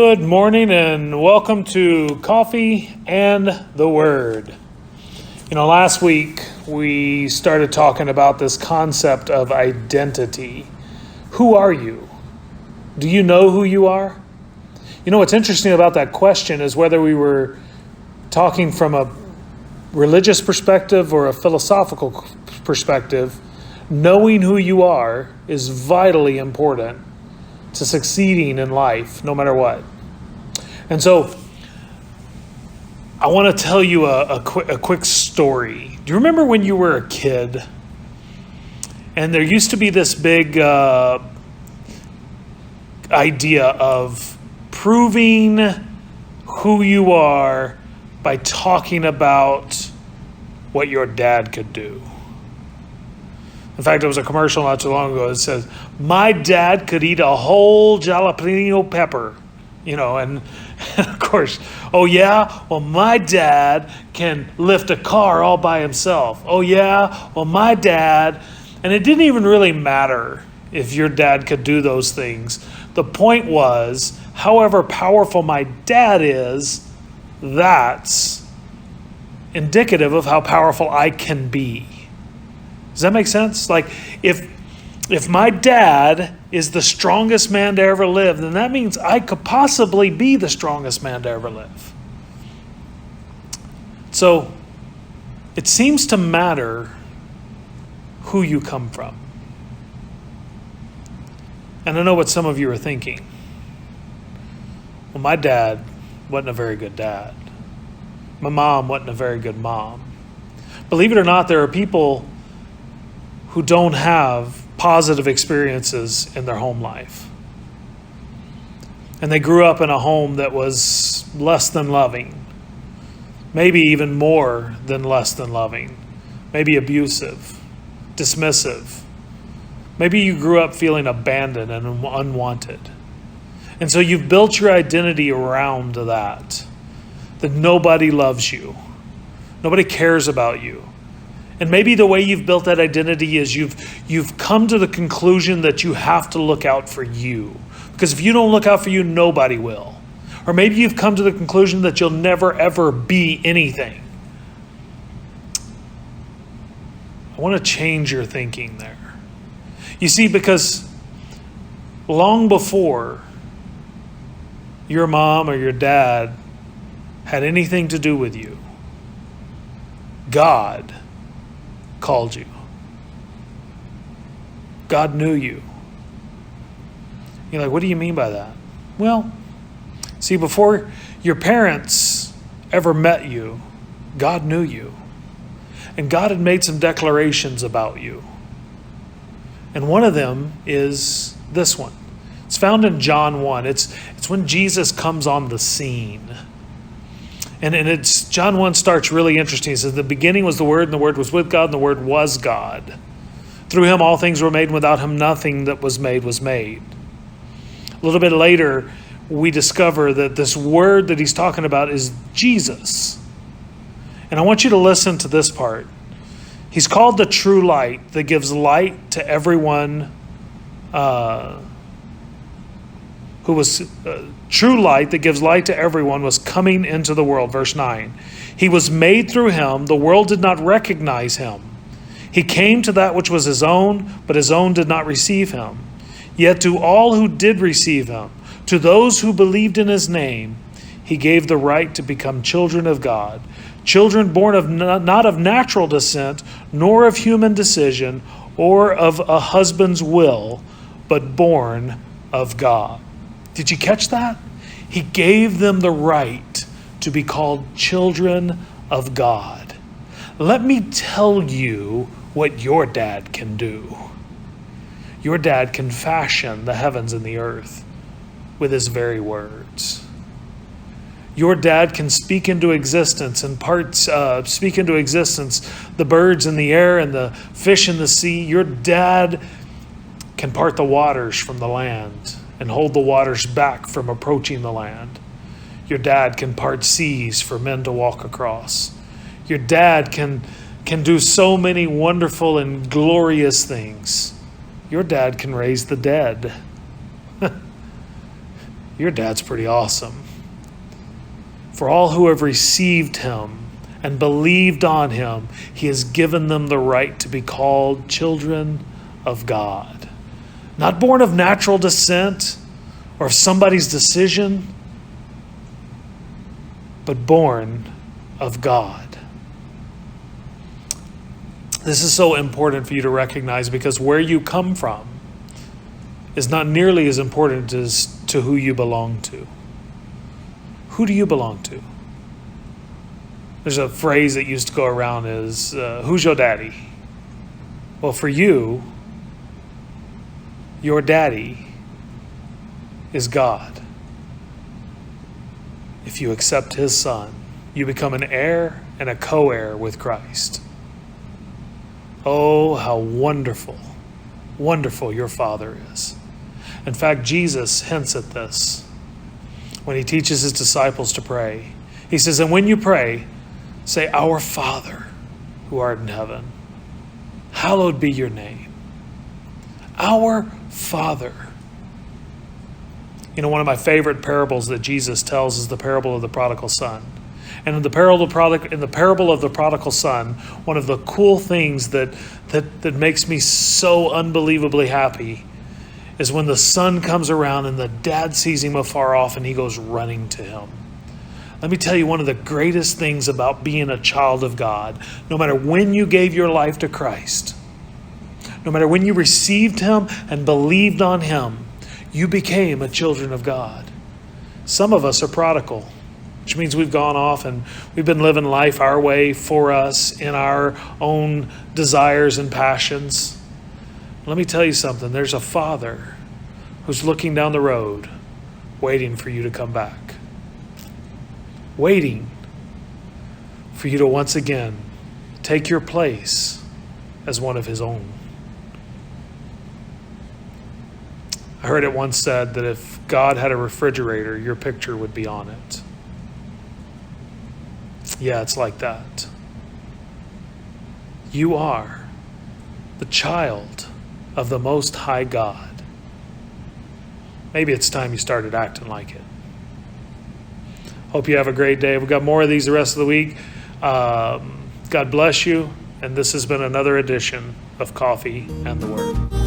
Good morning and welcome to Coffee and the Word. Last week we started talking about this concept of identity. Who are you? Do you know who you are? What's interesting about that question is whether we were talking from a religious perspective or a philosophical perspective, knowing who you are is vitally important to succeeding in life, no matter what. And so I want to tell you a quick story. Do you remember when you were a kid and there used to be this big idea of proving who you are by talking about what your dad could do? In fact, there was a commercial not too long ago that says, "My dad could eat a whole jalapeno pepper." And of course, oh yeah? Well, my dad can lift a car all by himself. Oh yeah? Well, my dad... And it didn't even really matter if your dad could do those things. The point was, however powerful my dad is, that's indicative of how powerful I can be. Does that make sense? Like, if my dad is the strongest man to ever live, then that means I could possibly be the strongest man to ever live. So, it seems to matter who you come from. And I know what some of you are thinking. Well, my dad wasn't a very good dad. My mom wasn't a very good mom. Believe it or not, there are people who don't have positive experiences in their home life. And they grew up in a home that was less than loving, maybe even more than less than loving, maybe abusive, dismissive. Maybe you grew up feeling abandoned and unwanted. And so you've built your identity around that nobody loves you, nobody cares about you. And maybe the way you've built that identity is you've come to the conclusion that you have to look out for you. Because if you don't look out for you, nobody will. Or maybe you've come to the conclusion that you'll never, ever be anything. I want to change your thinking there. You see, because long before your mom or your dad had anything to do with you, God called you. God knew you. You're like, what do you mean by that? Well, see, before your parents ever met you, God knew you. And God had made some declarations about you. And one of them is this one. It's found in John 1. It's when Jesus comes on the scene. And it's John 1 starts really interesting. It says, the beginning was the Word, and the Word was with God, and the Word was God. Through him all things were made, and without him nothing that was made was made. A little bit later, we discover that this Word that he's talking about is Jesus. And I want you to listen to this part. He's called the true light that gives light to everyone who was true light that gives light to everyone was coming into the world. Verse 9. He was made through him. The world did not recognize him. He came to that which was his own, but his own did not receive him. Yet to all who did receive him, to those who believed in his name, he gave the right to become children of God. Children born of not of natural descent, nor of human decision, or of a husband's will, but born of God. Did you catch that? He gave them the right to be called children of God. Let me tell you what your dad can do. Your dad can fashion the heavens and the earth with his very words. Your dad can speak into existence speak into existence the birds in the air and the fish in the sea. Your dad can part the waters from the land and hold the waters back from approaching the land. Your dad can part seas for men to walk across. Your dad can do so many wonderful and glorious things. Your dad can raise the dead. Your dad's pretty awesome. For all who have received him and believed on him, he has given them the right to be called children of God. Not born of natural descent or of somebody's decision, but born of God. This is so important for you to recognize, because where you come from is not nearly as important as to who you belong to. Who do you belong to? There's a phrase that used to go around is, who's your daddy? Well, for you, your daddy is God. If you accept his son, you become an heir and a co-heir with Christ. Oh, how wonderful, wonderful your Father is. In fact, Jesus hints at this when he teaches his disciples to pray. He says, and when you pray, say, Our Father, who art in heaven, hallowed be your name. Our Father. You know, one of my favorite parables that Jesus tells is the parable of the prodigal son. And in the parable of the prodigal son, one of the cool things that makes me so unbelievably happy is when the son comes around and the dad sees him afar off and he goes running to him. Let me tell you, one of the greatest things about being a child of God, no matter when you gave your life to Christ, no matter when you received him and believed on him, you became a children of God. Some of us are prodigal, which means we've gone off and we've been living life our way for us in our own desires and passions. Let me tell you something. There's a Father who's looking down the road, waiting for you to come back. Waiting for you to once again take your place as one of his own. I heard it once said that if God had a refrigerator, your picture would be on it. Yeah, it's like that. You are the child of the Most High God. Maybe it's time you started acting like it. Hope you have a great day. We've got more of these the rest of the week. God bless you. And this has been another edition of Coffee and the Word.